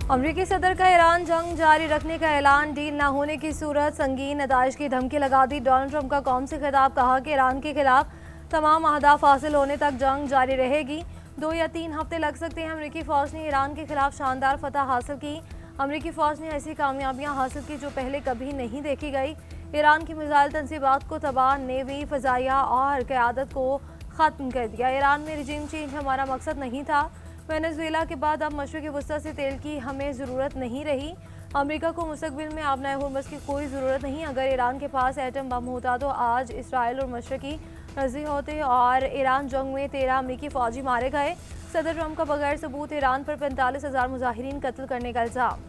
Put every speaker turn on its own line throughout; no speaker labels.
अमरीकी सदर का ईरान जंग जारी रखने का ऐलान, डील न होने की सूरत संगीन नताइज की धमकी लगा दी। डोनाल्ड ट्रंप का कौम से खिताब, कहा कि ईरान के खिलाफ तमाम अहदाफ हासिल होने तक जंग जारी रहेगी। 2 या 3 हफ्ते लग सकते हैं। अमरीकी फौज ने ईरान के खिलाफ शानदार फतह हासिल की। अमरीकी फौज ने ऐसी कामयाबियां हासिल की जो पहले कभी नहीं देखी गई। ईरान की मिसाइल तंसीबात को तबाह, नेवी, फजाइया और क़यादत को ख़त्म कर दिया। ईरान में रिजीम चेंज हमारा मकसद नहीं था। वेनेजुएला के बाद अब मशरक़ी वस्ती से तेल की हमें ज़रूरत नहीं रही। अमेरिका को मुस्तक़बिल में आबनाए हुर्मुज़ की कोई ज़रूरत नहीं। अगर ईरान के पास एटम बम होता तो आज इसराइल और मशरक़ी रज़ी होते और ईरान जंग में 13 अमरीकी फ़ौजी मारे गए। सदर ट्रंप का बगैर सबूत ईरान पर 45,000 मुजाहिरीन कत्ल करने का इल्ज़ाम।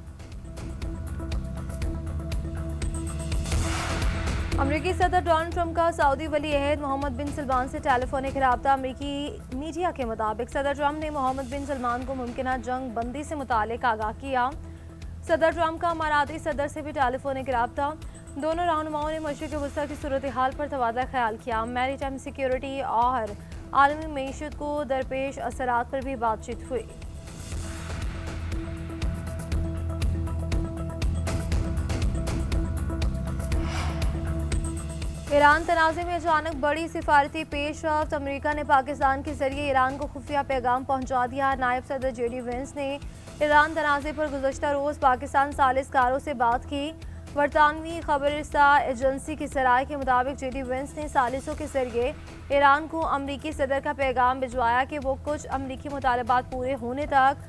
अमरीकी सदर डोनाल्ड ट्रंप का सऊदी वली अहद मोहम्मद बिन सलमान से टेलीफोनिक रब्ता। अमरीकी मीडिया के मुताबिक सदर ट्रंप ने मोहम्मद बिन सलमान को मुमकिन जंग बंदी से मुतालिक आगाह किया। सदर ट्रंप का अमाराती सदर से भी टेलीफोनिक रब्ता। दोनों रहनुमाओं ने मशरिक़ वस्ती की सूरत हाल पर तबादला ख्याल किया। मैरीटाइम सिक्योरिटी और आलमी मईशत को दरपेश असरात पर भी बातचीत हुई। ईरान तनाज़े में अचानक बड़ी सिफारती पेशरफ्त। अमेरिका ने पाकिस्तान के जरिए ईरान को खुफिया पैगाम पहुंचा दिया। नायब सदर JD वेंस ने ईरान तनाज़े पर गुज़श्ता रोज़ पाकिस्तान सालिसकारों से बात की। बरतानवी खबरसा एजेंसी की सराय के मुताबिक JD वेंस ने सालिसों के जरिए ईरान को अमरीकी सदर का पैगाम भिजवाया कि वो कुछ अमरीकी मुतालबात पूरे होने तक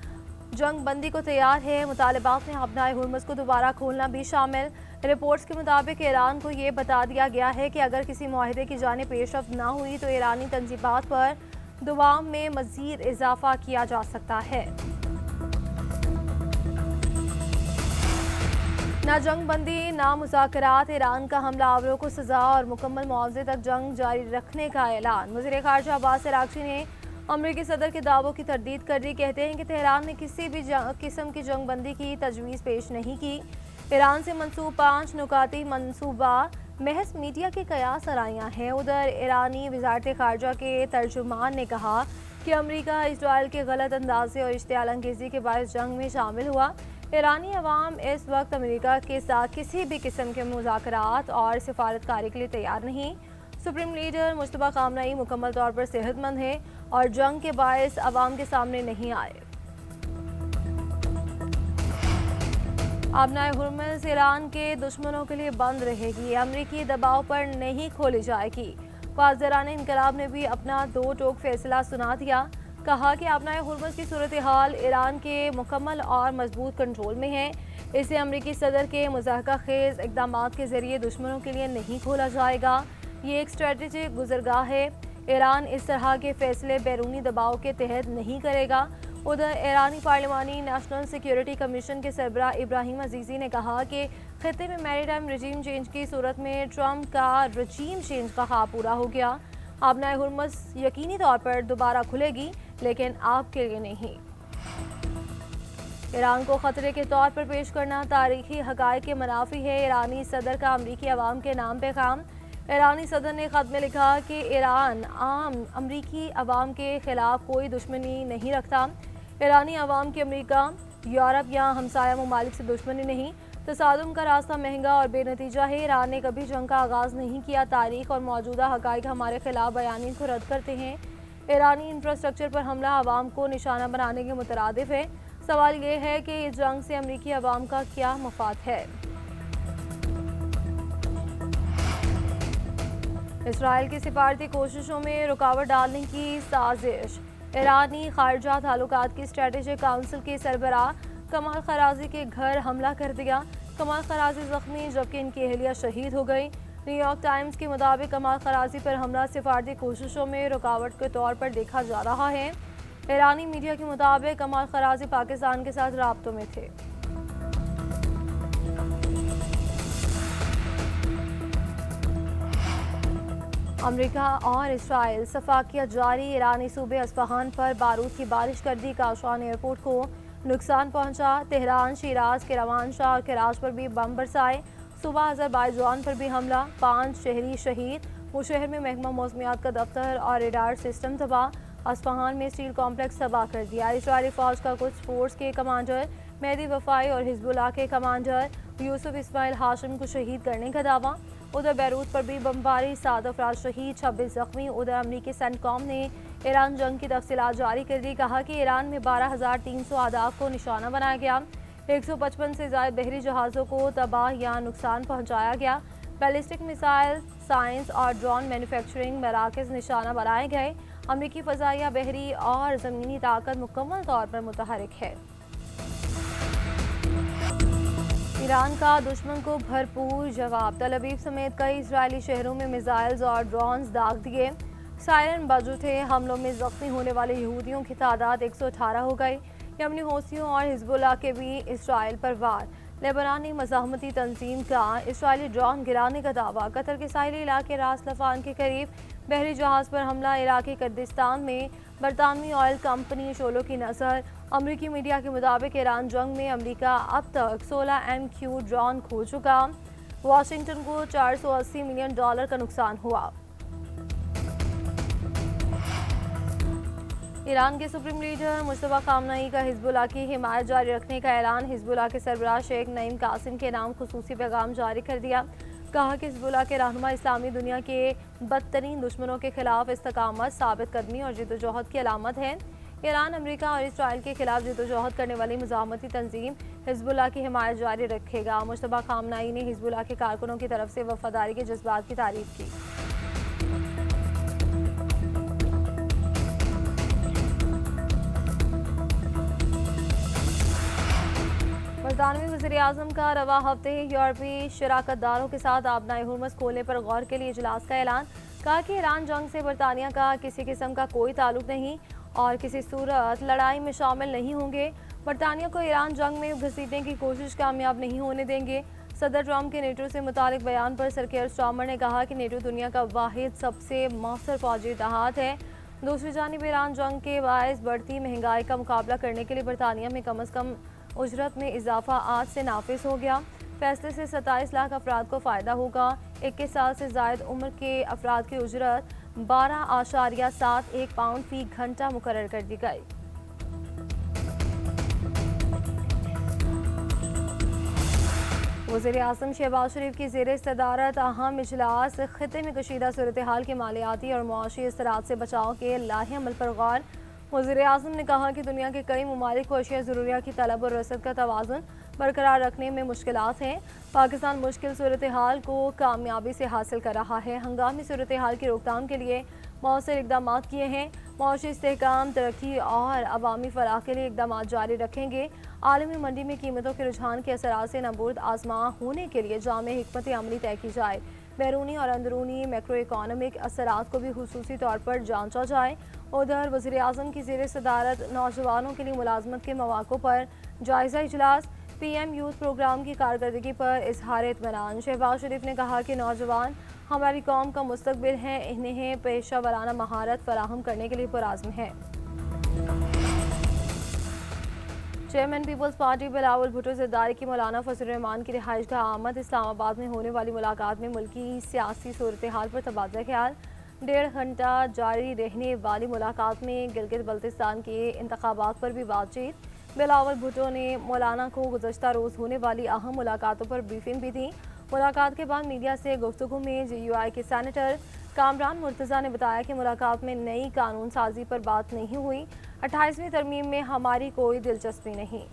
जंग बंदी को तैयार है। मुतालबात में आबनाए हुर्मुज़ को दोबारा खोलना भी शामिल। रिपोर्ट्स के मुताबिक ईरान को ये बता दिया गया है कि अगर किसी मुआहदे की जानिब पेशरफ्त न हुई तो ईरानी तंजीबात पर दबाव में मज़ीद इजाफा किया जा सकता है। ना जंग बंदी, ना मुज़ाकरात, ईरान का हमलावरों को सज़ा और मुकम्मल मुआवजे तक जंग जारी रखने का ऐलान। वज़ीर ख़ारजा अब्बास अराग़ची ने अमरीकी सदर के दावों की तरदीद कर दी। कहते हैं कि तेहरान ने किसी भी किस्म की जंग बंदी की तजवीज़ पेश नहीं की। ईरान से मंसूब 5 नुकाती मनसूबा महज मीडिया के कयास सराइयाँ हैं। उधर ईरानी वज़ारत ख़ारजा के तर्जुमान ने कहा कि अमरीका इसराइल के गलत अंदाजे और इश्तियाल अंगेज़ी के बायस जंग में शामिल हुआ। ईरानी अवाम इस वक्त अमरीका के साथ किसी भी किस्म के मुज़ाकरात और सिफारतकारी के लिए तैयार नहीं। सुप्रीम लीडर मुश्तबा खामनई मुकम्मल तौर पर सेहतमंद है और जंग के बायस अवाम के सामने नहीं आए। आबनाए हुर्मुज़ ईरान के दुश्मनों के लिए बंद रहेगी। अमरीकी दबाव पर नहीं खोली जाएगी। पासदारान इनकलाब ने भी अपना 2 टोक फैसला सुना दिया। कहा कि आबनाए हुर्मुज़ की सूरत हाल ईरान के मुकम्मल और मजबूत कंट्रोल में है। इसे अमरीकी सदर के मुज़ाहका खेज़ इक़दाम के ज़रिए दुश्मनों के लिए नहीं खोला जाएगा। ये एक स्ट्रेटेजिक गुज़रगाह है। ईरान इस तरह के फैसले बैरूनी दबाव के तहत नहीं करेगा। उधर ईरानी पार्लिमानी नेशनल सिक्योरिटी कमीशन के सरबराह इब्राहिम अजीज़ी ने कहा कि खित्ते में मैरीटाइम रजीम चेंज की सूरत में ट्रंप का रजीम चेंज का ख्वाब पूरा हो गया। आबनाए हुर्मुज़ यकीनी तौर पर दोबारा खुलेगी, लेकिन आपके लिए नहीं। ईरान को खतरे के तौर पर पेश करना तारीखी हक़ाइक़ के मुनाफी है। ईरानी सदर का अमरीकी अवाम के नाम पैगाम। ईरानी सदर ने ख़त में लिखा कि ईरान आम अमरीकी अवाम के ख़िलाफ़ कोई दुश्मनी नहीं रखता। ईरानी अवाम की अमरीका, यूरोप या हमसाया ममालिक से दुश्मनी नहीं। तसादुम का रास्ता महंगा और बेनतीजा है। ईरान ने कभी जंग का आगाज़ नहीं किया। तारीख और मौजूदा हक़ाइक़ हमारे खिलाफ बयानी को रद्द करते हैं। ईरानी इंफ्रास्ट्रक्चर पर हमला अवाम को निशाना बनाने के मुतरादिफ है। सवाल ये है कि इस जंग से अमरीकी अवाम का क्या मफाद है। इसराइल की सिफारती कोशिशों में रुकावट डालने की साजिश। ईरानी खारजा ताल्लुकात की स्ट्रेटेजिक काउंसिल के सरबराह कमाल खराजी के घर हमला कर दिया। कमाल खराजी जख्मी जबकि इनकी अहलिया शहीद हो गई। न्यूयॉर्क टाइम्स के मुताबिक कमाल खराजी पर हमला सिफारती कोशिशों में रुकावट के तौर पर देखा जा रहा है। ईरानी मीडिया के मुताबिक कमाल खराजी पाकिस्तान के साथ राब्तों में थे। अमेरिका और इसराइल सफाकियत जारी। ईरानी सूबे अस्फहान पर बारूद की बारिश कर दी। काशान एयरपोर्ट को नुकसान पहुंचा। तेहरान, शिराज, किरमानशाह और कराच पर भी बम बरसाए। सुबह अज़रबाईजान पर भी हमला, 5 शहरी शहीद। मुशहर में महकमा मौसमियात का दफ्तर और रडार सिस्टम तबाह। अस्फहान में स्टील कॉम्प्लेक्स तबाह कर दिया। इसराइली फौज का कुछ फोर्स के कमांडर मेहदी वफाई और हिजबुल्लाह के कमांडर यूसुफ इस्माइल हाशिम को शहीद करने का दावा। उधर बैरूत पर भी बमबारी, 7 अफराद शहीद, 26 जख्मी। उधर अमरीकी सेंटकॉम ने ईरान जंग की तफसीलात जारी कर दी। कहा कि ईरान में 12,300 अहदाफ को निशाना बनाया गया। 155 से ज्यादा बहरी जहाज़ों को तबाह या नुकसान पहुंचाया गया। बैलिस्टिक मिसाइल, साइंस और ड्रोन मैन्युफैक्चरिंग मराकज़ निशाना बनाए गए। अमरीकी फ़ज़ाइया, बहरी और ज़मीनी ताकत मुकम्मल तौर पर मुतहरिक है। ईरान का दुश्मन को भरपूर जवाब। तल अवीव समेत कई इजरायली शहरों में मिसाइल्स और ड्रोन्स दाग दिए। सायरन बज उठे। हमलों में जख्मी होने वाले यहूदियों की तादाद 118 हो गई। यमनी हौसियों और हिजबुल्लाह के भी इसराइल पर वार। लेबनानी मज़ाहमती तंजीम का इसराइली ड्रोन गिराने का दावा। कतर के साहिली इलाके रास लफान के करीब बहरी जहाज़ पर हमला। इराक़ी कुर्दिस्तान में बरतानवी ऑयल कंपनी शोलों की नज़र। अमरीकी मीडिया के मुताबिक ईरान जंग में अमरीका अब तक 16 MQ ड्रोन खो चुका। वाशिंगटन को $480 मिलियन का नुकसान हुआ। ईरान के सुप्रीम लीडर मुश्तबा खामनई का हिजबुल्लाह की हिमायत जारी रखने का ऐलान। हिजबुल्लाह के सरबराह शेख नईम कासिम के नाम खुसूसी पैगाम जारी कर दिया। कहा कि हिजबुल्लाह के रहनुमा इस्लामी दुनिया के बदतरीन दुश्मनों के खिलाफ इस्तकामत, साबित कदमी और जद्दोजहद की अलामत है। ईरान, अमेरिका और इसराइल के खिलाफ जद्दोजहद करने वाली मुज़ाहमती तंजीम हिजबुल्लाह की हिमायत जारी रखेगा। मुश्तबा खामनई ने हिजबुल्लाह के कारकुनों की तरफ से वफादारी के जज्बात की तारीफ की। बरतानवी वज़ीर-ए-आज़म का रवा हफ्ते यूरोपीय शराकतदारों के साथ आबनाए हुर्मुज़ खोलने पर गौर के लिए इजलास का ऐलान। कहा कि ईरान जंग से बरतानिया का किसी किस्म का कोई ताल्लुक नहीं और किसी सूरत लड़ाई में शामिल नहीं होंगे। बरतानिया को ईरान जंग में घसीटने की कोशिश कामयाब नहीं होने देंगे। सदर ट्रंप के नेटो से मुतालिक बयान पर सर केयर स्टार्मर ने कहा कि नेटो दुनिया का वाहिद सबसे मौसर फौजी इत्तेहाद है। दूसरी जानिब ईरान जंग के बायस बढ़ती महंगाई का मुकाबला करने के लिए बरतानिया में कम अज़ कम उजरत में इजाफा आज से नाफिज हो गया। फैसले से 27 लाख अफराद को फ़ायदा होगा। 21 साल से ज़ायद उम्र के अफराद की उजरत 12.71 पाउंड फी घंटा मुकर्रर कर दी गई। वज़ीर-ए-आज़म शहबाज शरीफ की ज़ेर सदारत अहम इजलास। खित्ते में कशीदा सूरत हाल के मालियाती और मुआशी असरात से बचाव के लाहे अमल पर गौर। वज़ीर-ए-आज़म ने कहा कि दुनिया के कई ममालिक को अशिया ज़रूरिया की तलब और रसद का तवाज़ुन बरकरार रखने में मुश्किलात हैं। पाकिस्तान मुश्किल सूरत हाल को कामयाबी से हासिल कर रहा है। हंगामी सूरत हाल की रोकथाम के लिए मौसर इक़दाम किए हैं। मौशी इस्तेहकाम, तरक्की और अवामी फलाह के लिए इक़दाम जारी रखेंगे। आलमी मंडी में कीमतों के रुझान के असरात से नबूर्द आजमा होने के लिए जामे हिकमत अमली तय की जाए। बैरूनी और अंदरूनी मैक्रो इकॉनमिक असरात को भी खुसूसी तौर पर जांचा जाए। उधर वज़ीर-ए-आज़म की ज़ेर सदारत नौजवानों के लिए मुलाजमत के मौक़ों पर जायज़ा इजलास। PM यूथ प्रोग्राम की कारकर्दगी पर इज़हार इत्मीनान। शहबाज शरीफ ने कहा कि नौजवान हमारी कौम का मुस्तकबिल हैं, इन्हें पेशा वराना महारत फराहम करने के लिए पुरआज़्म है। Chairman peoples party Bilawal Bhutto Zardari की मौलाना फजल रहमान की रिहाइशगाह आमद। इस्लामाबाद में होने वाली मुलाकात में मुल्की सियासी सूरत हाल पर तबादला ख्याल। 1.5 घंटा जारी रहने वाली मुलाकात में गिलगित बल्तिस्तान के इंतखाबात पर भी बातचीत। बिलावल भुट्टो ने मौलाना को गुज़श्ता रोज़ होने वाली अहम मुलाकातों पर ब्रीफिंग भी दी। मुलाकात के बाद मीडिया से गुफ्तगू में GUI के सेनेटर कामरान मुर्तज़ा ने बताया कि मुलाकात में नई कानून साजी पर बात नहीं हुई। 28वीं तरमीम में हमारी कोई दिलचस्पी नहीं।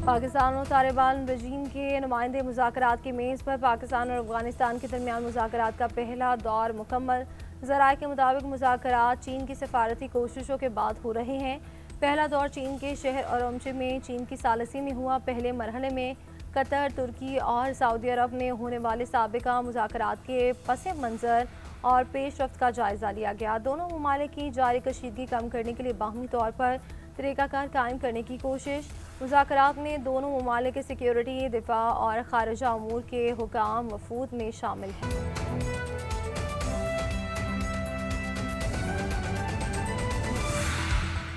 पाकिस्तान और तालिबान रजीम के नुमाइंदे मुज़ाकरात की मेज़ पर। पाकिस्तान और अफगानिस्तान के दरमियान मुज़ाकरात का पहला दौर मुकम्मल। ज़राए के मुताबिक मुज़ाकरात चीन की सफारती कोशिशों के बाद हो रहे हैं। पहला दौर चीन के शहर औरमची में चीन की सालसी में हुआ। पहले मरहले में कतर, तुर्की और सऊदी अरब में होने वाले साबिका मुज़ाकरात के पस मंज़र और पेशरफ्त का जायज़ा लिया गया। दोनों ममालिक की जारी कशीदगी कम करने के लिए बाहमी तौर पर तरीक़ाकार कायम करने की कोशिश। मुज़ाकरात में दोनों ममालिक के सिक्योरिटी, दिफा और खारिजा अमूर के हुकाम वफूद में शामिल हैं।